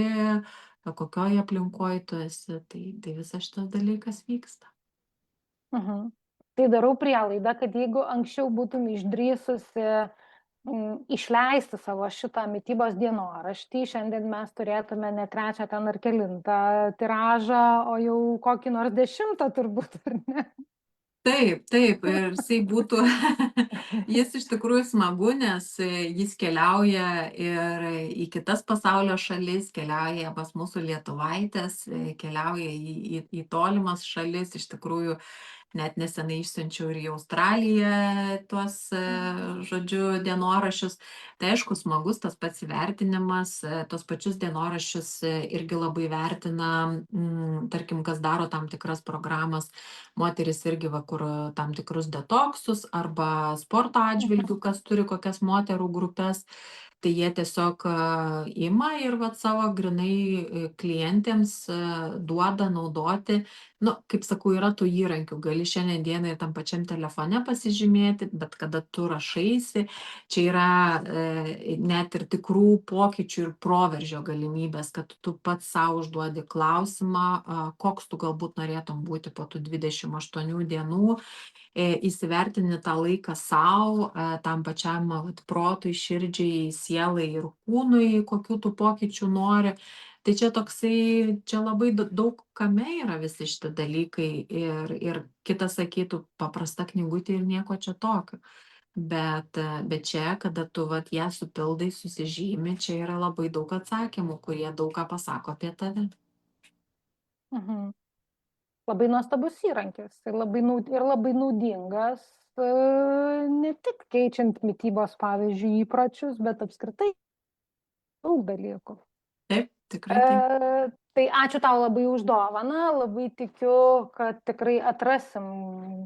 kokioje aplinkoje tu esi, tai visas šitas dalykas vyksta. Tai darau prielaidą, kad jeigu anksčiau būtum išdrįsusi išleisti savo šitą mitybos dienoraštį, šiandien mes turėtume ne 3 ten ar 9 tiražą, o jau kokį nors 10 turbūt, ar ne? Taip, ir jisai būtų, jis iš tikrųjų smagu, nes jis keliauja ir į kitas pasaulio šalis, keliauja pas mūsų lietuvaitės, keliauja į tolimas šalis, iš tikrųjų net nesenai išsiunčiau ir į Australiją tuos, žodžiu, dienoraščius. Tai aišku, smagus tas pats įvertinimas, tuos pačius dienoraščius irgi labai vertina, tarkim, kas daro tam tikras programas, moteris irgi va, kur tam tikrus detoksus arba sporto atžvilgių, kas turi kokias moterų grupės, tai jie tiesiog ima ir vat savo grinai klientėms duoda naudoti. Nu, kaip sakau, yra tų įrankių, gali šiandien dieną ir tam pačiam telefone pasižymėti, bet kada tu rašaisi, čia yra net ir tikrų pokyčių ir proveržio galimybės, kad tu pats savo užduodi klausimą, koks tu galbūt norėtum būti po tų 28 dienų, įsivertini tą laiką sau, tam pačiam vat, protui, širdžiai, sielai ir kūnui, kokių tų pokyčių nori. Tai čia toksai, čia labai daug kame yra visi šitie dalykai ir kitas sakytų, paprasta knygutė ir nieko čia tokio. Bet čia, kada tu vat, ją supildai, susižymi, čia yra labai daug atsakymų, kurie daug ką pasako apie tave. Labai nuostabus įrankis ir labai naudingas, ne tik keičiant mitybos, pavyzdžiui, įpročius, bet apskritai daug dalykų. Taip, tikrai taip. Tai ačiū tau labai už dovaną, labai tikiu, kad tikrai atrasim,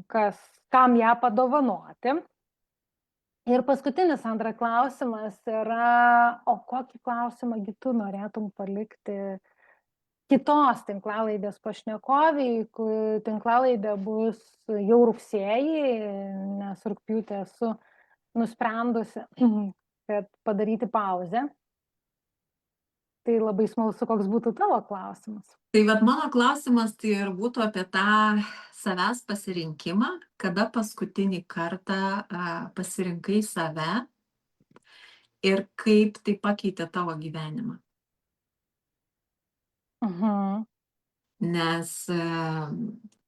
kam ją padovanoti. Ir paskutinis, Sandra, klausimas yra, o kokį klausimą tu norėtum palikti kitos tinklalaidės pašnekoviai? Tinklalaidė bus jau rugsėjį, nes rugpjūtį esu nusprendusi, kad padaryti pauzę. Tai labai smalsu, koks būtų tavo klausimas. Tai vat mano klausimas tai ir būtų apie tą savęs pasirinkimą, kada paskutinį kartą pasirinkai save ir kaip tai pakeitė tavo gyvenimą. Nes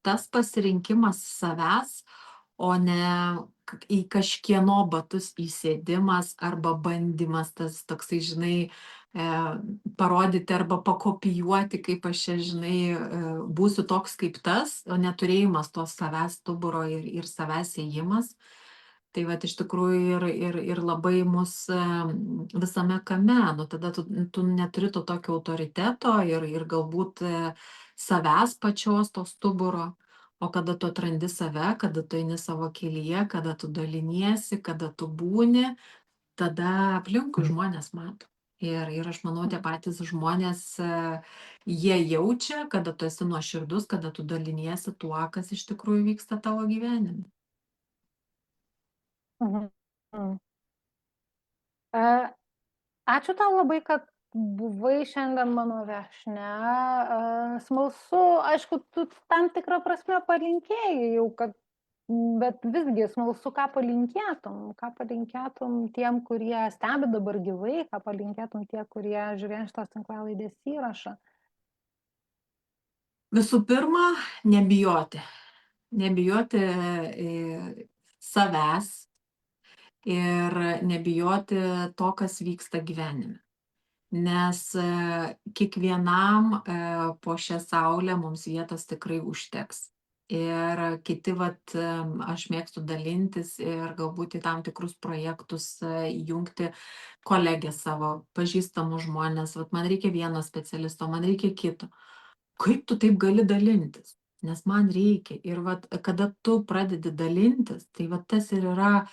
tas pasirinkimas savęs, o ne į kažkieno batus įsėdimas arba bandymas tas toksai, žinai, parodyti arba pakopijuoti, kaip aš čia, žinai, būsiu toks kaip tas, o neturėjimas tos savęs stuburo ir savęs ėjimas. Tai vat iš tikrųjų ir labai mus visame kame, nu tada tu neturi to tokio autoriteto ir galbūt savęs pačios to stuburo, o kada tu atrandi save, kada tu eini savo kelyje, kada tu daliniesi, kada tu būni, tada aplinkui žmonės mato. Ir aš manau, tie patys žmonės, jie jaučia, kada tu esi nuoširdus, kada tu daliniesi tuo, kas iš tikrųjų vyksta tavo gyvenime. Ačiū tau labai, kad buvai šiandien mano viešnia. Smalsu, aišku, tu tam tikrą prasme palinkėjai jau, bet visgi smalsu, ką palinkėtum tiem, kurie stebi dabar gyvai, ką palinkėtum tie, kurie žiūrės šitos tinklalaidės įrašą. Visų pirma, nebijoti savęs, ir nebijoti to, kas vyksta gyvenime. Nes kiekvienam po šią saulę mums vietos tikrai užteks. Ir kiti, aš mėgstu dalintis ir galbūt į tam tikrus projektus įjungti kolegės savo, pažįstamus žmonės, man reikia vieno specialisto, man reikia kito. Kaip tu taip gali dalintis? Nes man reikia. Ir kada tu pradedi dalintis, tai tas ir yra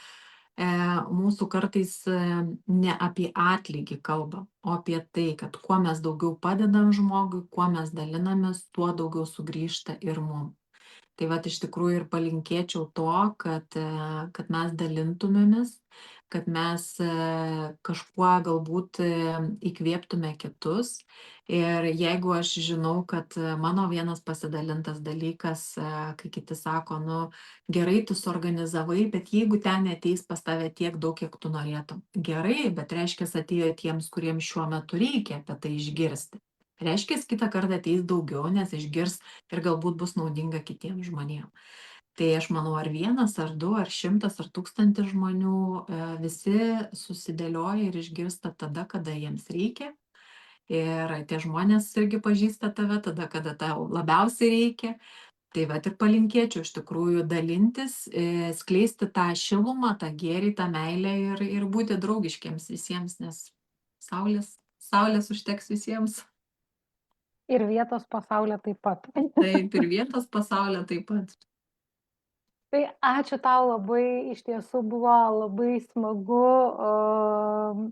mūsų kartais ne apie atlygį kalba, o apie tai, kad kuo mes daugiau padedam žmogui, kuo mes dalinamės, tuo daugiau sugrįžta ir mums. Tai iš tikrųjų ir palinkėčiau to, kad mes dalintumėmės, kad mes kažkuo galbūt įkvėptume kitus. Ir jeigu aš žinau, kad mano vienas pasidalintas dalykas, kai kiti sako, gerai, tu suorganizavai, bet jeigu ten ateis pas tave tiek daug, kiek tu norėtum. Gerai, bet reiškia, atėjo tiems, kuriems šiuo metu reikia apie tai išgirsti. Reiškia, kitą kartą ateis daugiau, nes išgirs ir galbūt bus naudinga kitiems žmonėms. Tai aš manau, ar 1, ar 2, ar 100, ar 1000 žmonių visi susidėlioja ir išgirsta tada, kada jiems reikia. Ir tie žmonės irgi pažįsta tave tada, kada tau labiausiai reikia. Tai ir palinkėčiau iš tikrųjų dalintis, skleisti tą šilumą, tą gėrį, tą meilę ir būti draugiškiams visiems, nes saulės užteks visiems. Ir vietos pasaulyje taip pat. Taip, ir vietos pasaulyje taip pat. Tai ačiū tau labai, iš tiesų buvo labai smagu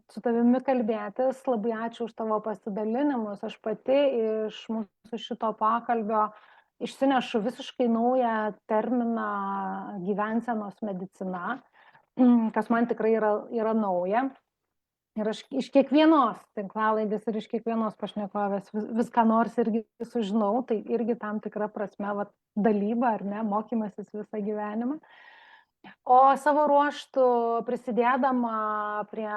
su tavimi kalbėtis, labai ačiū už tavo pasidalinimus. Aš pati iš mūsų šito pokalbio išsinešu visiškai naują terminą gyvensenos medicina, kas man tikrai yra nauja. Ir aš iš kiekvienos tinklalaidės ir iš kiekvienos pašnekovės viską nors irgi sužinau, tai irgi tam tikra prasme dalyba, ar ne, mokymasis visą gyvenimą. O savo ruoštų prisidėdama prie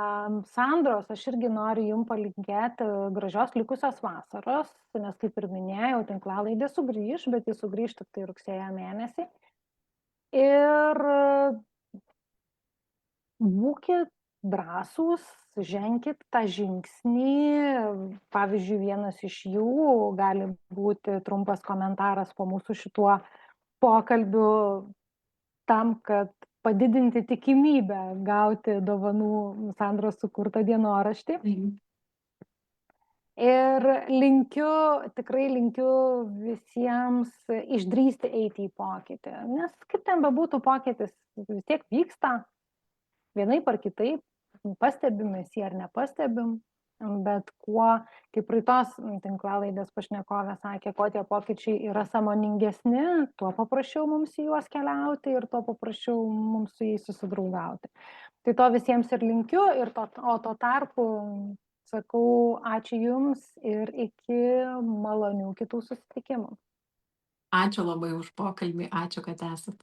Sandros, aš irgi noriu jums palinkėti gražios likusios vasaros, nes kaip ir minėjau, tinklalaidė sugrįš, bet jis sugrįš tik tai rugsėjo mėnesį. Ir būkit drąsūs, ženkit tą žingsnį. Pavyzdžiui, vienas iš jų gali būti trumpas komentaras po mūsų šituo pokalbiu tam, kad padidinti tikimybę gauti dovanų Sandros sukurtą dienoraštį. Ir tikrai linkiu visiems išdrįsti eiti į pokytį. Nes kaip ten bebūtų, pokytis vis tiek vyksta. Vienaip ar kitaip, pastebim mes jį ar nepastebim, bet kaip praeitos tinklalaidės pašnekovė sakė, kuo tie pokyčiai yra sąmoningesni, tuo paprasčiau mums į juos keliauti ir tuo paprasčiau mums su jais susidraugauti. Tai to visiems ir linkiu, o tuo tarpu sakau ačiū Jums ir iki malonių kitų susitikimų. Ačiū labai už pokalbį, ačiū, kad esat.